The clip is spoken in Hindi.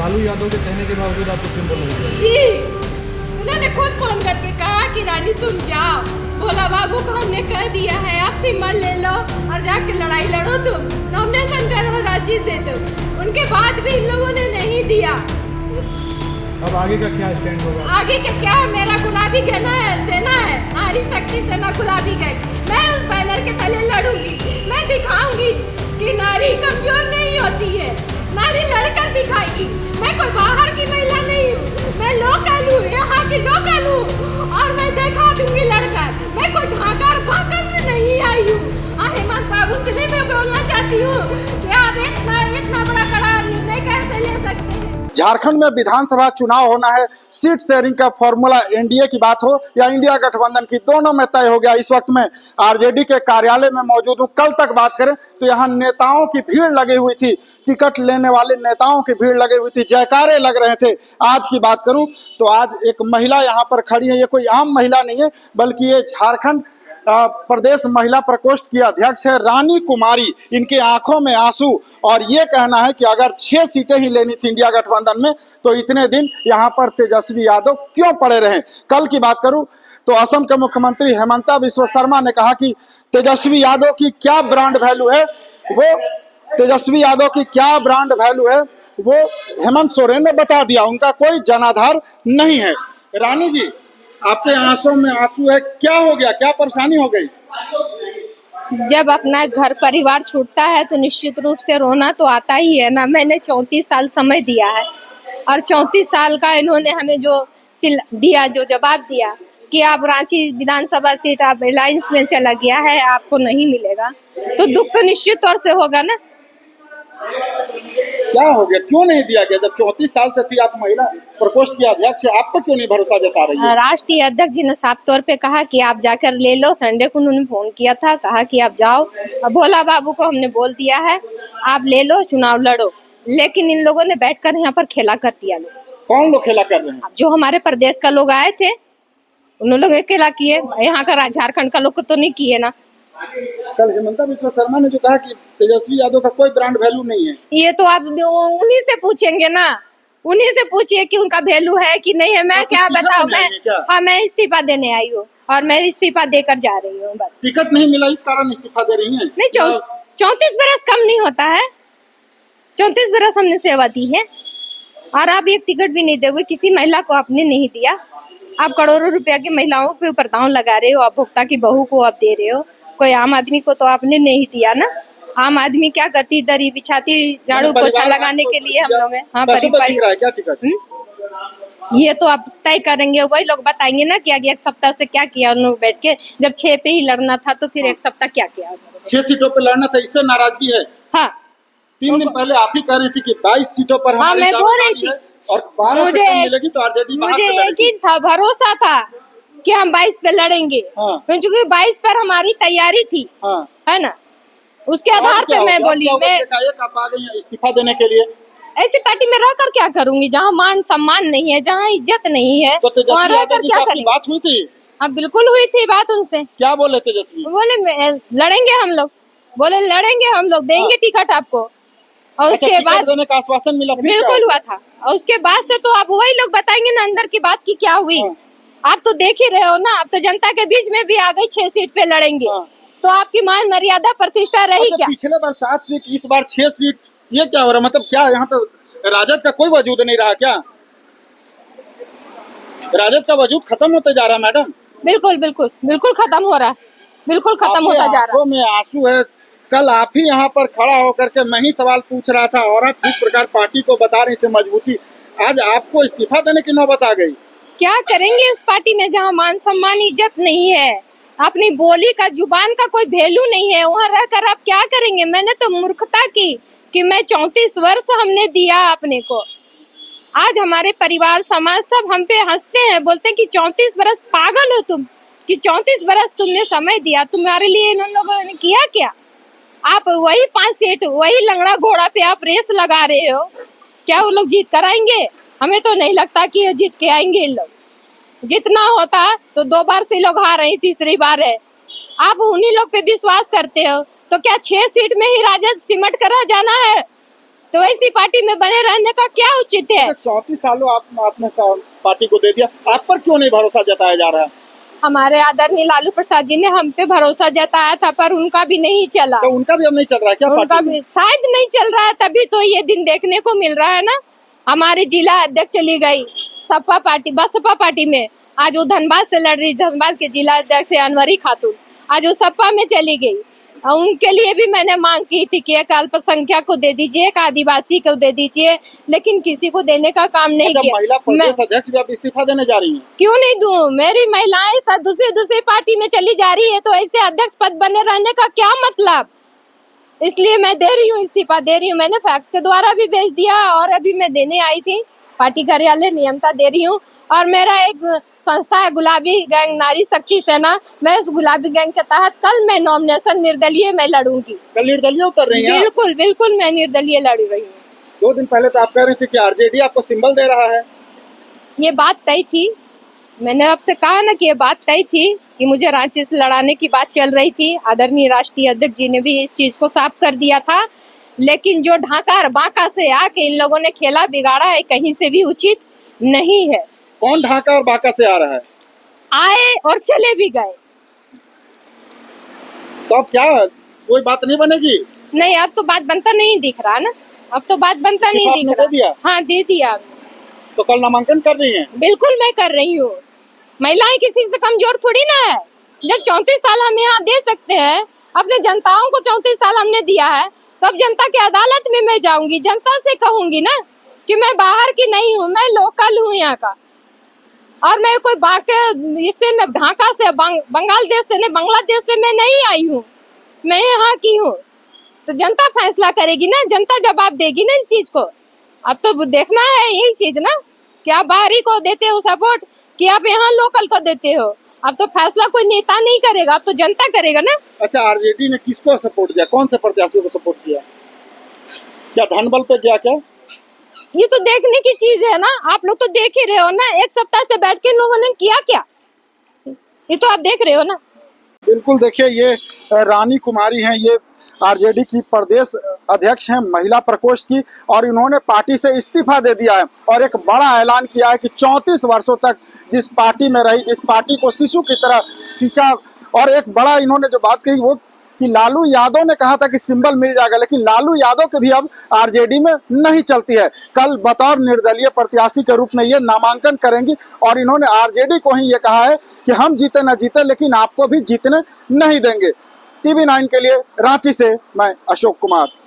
लालू यादव के कहने के बावजूद आपको सिंबल नहीं जी, उन्होंने खुद फोन करके कहा कि रानी तुम जाओ, भोला बाबू को हमने कह दिया है आप सिंबल ले लो और जाके लड़ाई लड़ो, तुम नॉमिनेशन करो रांची से। तुम उनके बाद भी इन लोगों ने नहीं दिया। अब आगे का क्या स्टैंड होगा? आगे का क्या, मेरा गुलाबी सेना है, नारी शक्ति सेना गुलाबी गैंग। मैं उस बैनर के तले लड़ूंगी, मैं दिखाऊंगी कि नारी कमजोर नहीं होती है, नारी लड़कर दिखाएगी। मैं कोई बाहर की महिला नहीं हूँ, मैं लोकल हूँ, यहाँ की लोकल हूँ और मैं दिखा दूंगी लड़कर। मैं कोई ढाका और बांका से नहीं आई हूँ। हेमंत बाबू से भी मैं बोलना चाहती हूँ कि आप इतना बड़ा कड़ा निर्णय कैसे ले सकते हैं। झारखंड में विधानसभा चुनाव होना है, सीट शेयरिंग का फॉर्मूला एनडीए की बात हो या इंडिया गठबंधन की, दोनों में तय हो गया। इस वक्त में आरजेडी के कार्यालय में मौजूद हूँ। कल तक बात करें तो यहाँ नेताओं की भीड़ लगी हुई थी, टिकट लेने वाले नेताओं की भीड़ लगी हुई थी, जयकारे लग रहे थे। आज की बात करूं तो आज एक महिला यहाँ पर खड़ी है। ये कोई आम महिला नहीं है, बल्कि ये झारखंड प्रदेश महिला प्रकोष्ठ की अध्यक्ष है रानी कुमारी। इनके आंखों में आंसू और ये कहना है कि अगर 6 सीटें ही लेनी थी इंडिया गठबंधन में तो इतने दिन यहाँ पर तेजस्वी यादव क्यों पड़े रहे। कल की बात करूं तो असम के मुख्यमंत्री हेमंता बिस्वा शर्मा ने कहा कि तेजस्वी यादव की क्या ब्रांड वैल्यू है, वो तेजस्वी यादव की क्या ब्रांड वैल्यू है वो हेमंत सोरेन ने बता दिया, उनका कोई जनाधार नहीं है। रानी जी, आपके आंसुओं में आंसू है, क्या हो गया, क्या परेशानी हो गई? जब अपना घर परिवार छूटता है तो निश्चित रूप से रोना तो आता ही है ना। मैंने 34 साल समय दिया है और 34 साल का इन्होंने हमें जो दिया, जो जवाब दिया कि आप रांची विधानसभा सीट आप अलायंस में चला गया है, आपको नहीं मिलेगा, तो दुख तो निश्चित तौर से होगा ना। क्या हो गया, क्यों नहीं दिया गया? जब 34 साल से थी आप महिला प्रकोष्ठ की अध्यक्ष, आप पर क्यों नहीं भरोसा जता रही है? राष्ट्रीय अध्यक्ष जी ने साफ तौर पे कहा कि आप जाकर ले लो। संडे को उन्होंने फोन किया था, कहा कि आप जाओ। भोला बाबू को हमने बोल दिया है आप ले लो, चुनाव लड़ो। लेकिन इन लोगों ने बैठकर यहाँ पर खेला कर दिया। कौन लोग खेला कर रहे हैं? जो हमारे प्रदेश का लोग आए थे उन लोग खेला किए, यहाँ का झारखंड का लोग तो नहीं किए ना। कल हेमंता बिस्वा शर्मा ने जो कहा कि तेजस्वी यादव का कोई ब्रांड वैल्यू नहीं है, ये तो आप उन्हीं से पूछेंगे ना, उन्हीं से पूछिए कि उनका वैल्यू है कि नहीं है। मैं क्या बताऊं, मैं इस्तीफा देने आई हूँ और मैं इस्तीफा देकर जा रही हूँ। बस टिकट नहीं मिला इस कारण इस्तीफा दे रही हैं? नहीं, 34 बरस कम नहीं होता है। 34 बरस हमने सेवा दी है और आप एक टिकट भी नहीं दोगे। किसी महिला को आपने नहीं दिया। आप करोड़ों रुपया की महिलाओं के ऊपर दांव लगा रहे हो, आप भुगता की बहू को आप दे रहे हो, कोई आम आदमी को तो आपने नहीं दिया ना। आम आदमी क्या करती, दरी बिछाती, झाड़ू पोछा लगाने के लिए हम लोग हैं। हाँ, क्या टिकट? ये तो आप तय करेंगे, वही लोग बताएंगे ना कि आगे एक सप्ताह से क्या किया उन लोग बैठ के। जब 6 पे ही लड़ना था तो फिर एक सप्ताह क्या किया? 6 सीटों पे लड़ना था, इससे नाराजगी है? हाँ, 3 दिन पहले आप ही कह रही थी कि 22 सीटों पर हाँ, मैं बोल रही थी और 12 सीटें मिलेगी तो आरजेडी बाहर से लड़ेगी। यकीन था, भरोसा था कि हम 22 पे लड़ेंगे। हाँ। क्योंकि 22 पर हमारी तैयारी थी। हाँ। है ना, उसके आधार पे मैं बोली। मैं आप आ गई इस्तीफा देने के लिए? ऐसी पार्टी में रहकर क्या करूंगी जहाँ मान सम्मान नहीं है, जहाँ इज्जत नहीं है, तो वहाँ रहकर क्या करेंगे? बात हुई थी? हाँ, बिल्कुल हुई थी बात उनसे। क्या बोले तेजस्वी? बोले लड़ेंगे हम लोग, बोले लड़ेंगे हम लोग, देंगे टिकट आपको। और उसके बाद देने का आश्वासन मिला? बिल्कुल हुआ था। और उसके बाद से तो आप वही लोग बताएंगे ना अंदर की बात की क्या हुई। आप तो देख ही रहे हो ना, आप तो जनता के बीच में भी आ गई। 6 सीट पे लड़ेंगे तो आपकी मान मर्यादा प्रतिष्ठा रही क्या? पिछले बार 7 सीट, इस बार 6 सीट, ये क्या हो रहा? मतलब क्या यहाँ पे राजद का कोई वजूद नहीं रहा क्या? राजद का वजूद खत्म होते जा रहा है मैडम। बिल्कुल बिल्कुल बिल्कुल खत्म हो रहा है, बिल्कुल खत्म होता जा रहा है। में आंसू है। कल आप ही यहाँ पर खड़ा होकर के मैं ही सवाल पूछ रहा था और आप जिस प्रकार पार्टी को बता रही थे मजबूती, आज आपको इस्तीफा देने की नौबत आ गई। क्या करेंगे इस पार्टी में जहाँ मान सम्मान इज्जत नहीं है, अपनी बोली का जुबान का कोई वैल्यू नहीं है, वहाँ रहकर आप क्या करेंगे? मैंने तो मूर्खता की कि मैं 34 वर्ष हमने दिया अपने को। आज हमारे परिवार समाज सब हम पे हंसते हैं, बोलते हैं कि 34 बरस पागल हो तुम, कि 34 बरस तुमने समय दिया, तुम्हारे लिए इन लोगों ने किया क्या? आप वही 5 सीट, वही लंगड़ा घोड़ा पे आप रेस लगा रहे हो। क्या वो लोग जीत कर आएंगे? हमें तो नहीं लगता कि ये जीत के आएंगे। इन लोग जितना होता तो 2 बार से लोग हार रही, तीसरी बार है। आप उन्हीं लोग पे विश्वास करते हो तो क्या 6 सीट में ही राजद सिमट कर जाना है? तो ऐसी पार्टी में बने रहने का क्या उचित है? 34 सालों आपने पार्टी को दे दिया, आप पर क्यों नहीं भरोसा जताया जा रहा है? हमारे आदरणीय लालू प्रसाद जी ने हम पे भरोसा जताया था, पर उनका भी नहीं चला। तो उनका भी अब नहीं चल रहा है क्या? उनका पार्टी में? भी शायद नहीं चल रहा है, तभी तो ये दिन देखने को मिल रहा है ना। हमारी जिला अध्यक्ष चली गई बसपा पार्टी में, आज वो धनबाद से लड़ रही, धनबाद के जिला अध्यक्ष अनवरी खातून, आज वो सपा में चली गई। और उनके लिए भी मैंने मांग की थी कि एक अल्पसंख्यक को दे दीजिए, एक आदिवासी को दे दीजिए, लेकिन किसी को देने का काम नहीं अच्छा, किया। महिला प्रदेश अध्यक्ष भी आप इस्तीफा देने जा रही हैं? क्यों नहीं दूं? मेरी महिलाएं सब दूसरी पार्टी में चली जा रही है, तो ऐसे अध्यक्ष पद बने रहने का क्या मतलब? इसलिए मैं दे रही हूँ, इस्तीफा दे रही हूँ। मैंने फैक्स के द्वारा भी भेज दिया और अभी मैं देने आई थी पार्टी कार्यालय, नियमता दे रही हूँ। और मेरा एक संस्था है गुलाबी गैंग नारी शक्ति सेना, मैं उस गुलाबी गैंग के तहत कल मैं नॉमिनेशन निर्दलीय मैं लड़ूंगी। कल निर्दलीय उतर रही हैं? बिल्कुल बिल्कुल मैं निर्दलीय लड़ रही हूँ। 2 दिन पहले तो आप कह रही थी कि आरजेडी आपको सिंबल दे रहा है। ये बात तय थी, मैंने आपसे कहा ना कि ये बात तय थी कि मुझे रांची से लड़ाने की बात चल रही थी। आदरणीय राष्ट्रीय अध्यक्ष जी ने भी इस चीज को साफ कर दिया था, लेकिन जो ढाका और बांका से आके इन लोगों ने खेला बिगाड़ा है, कहीं से भी उचित नहीं है। कौन ढाका और बांका से आ रहा है? आए और चले भी गए। तो अब क्या कोई बात नहीं बनेगी? नहीं, अब तो बात बनता नहीं दिख रहा ना, अब तो बात बनता नहीं आपने दिख दे दिया? रहा। हाँ, दे दिया। तो कल नामांकन कर रही हैं? बिल्कुल मैं कर रही हूँ। महिलाएं किसी से कमजोर थोड़ी ना है। जब 34 साल हम यहाँ दे सकते हैं, अपने जनताओं को 34 साल हमने दिया है, तो अब जनता की अदालत में मैं जाऊंगी, जनता से कहूंगी ना कि मैं बाहर की नहीं हूँ, मैं लोकल हूँ यहाँ का। और मैं कोई बाके इससे न ढाका से बंगाल देश से न बांग्लादेश से मैं नहीं आई हूँ, मैं यहाँ की हूँ। तो जनता फैसला करेगी ना, जनता जवाब देगी ना इस चीज को। अब तो देखना है यही चीज ना कि आप बाहरी को देते हो सपोर्ट कि आप यहाँ लोकल को देते हो। अब तो फैसला कोई नेता नहीं करेगा, अब तो जनता करेगा ना। अच्छा, आरजेडी ने किसको सपोर्ट किया? कौन से प्रत्याशियों को सपोर्ट किया? क्या धन बल पे गया क्या? ये तो देखने की चीज है ना, आप लोग तो देख ही रहे हो ना। एक सप्ताह से बैठ के इन लोगों ने किया क्या, ये तो आप देख रहे हो ना। बिल्कुल, देखिए ये रानी कुमारी हैं, ये आरजेडी की प्रदेश अध्यक्ष हैं महिला प्रकोष्ठ की, और इन्होंने पार्टी से इस्तीफा दे दिया है और एक बड़ा ऐलान किया है कि 34 वर्षों तक जिस पार्टी में रही, जिस पार्टी को शिशु की तरह सींचा, और एक बड़ा इन्होंने जो बात कही वो कि लालू यादव ने कहा था कि सिंबल मिल जाएगा, लेकिन लालू यादव के भी अब आरजेडी में नहीं चलती है। कल बतौर निर्दलीय प्रत्याशी के रूप में ये नामांकन करेंगी और इन्होंने आरजेडी को ही ये कहा है कि हम जीते न जीते, लेकिन आपको भी जीतने नहीं देंगे। TV9 के लिए रांची से मैं अशोक कुमार।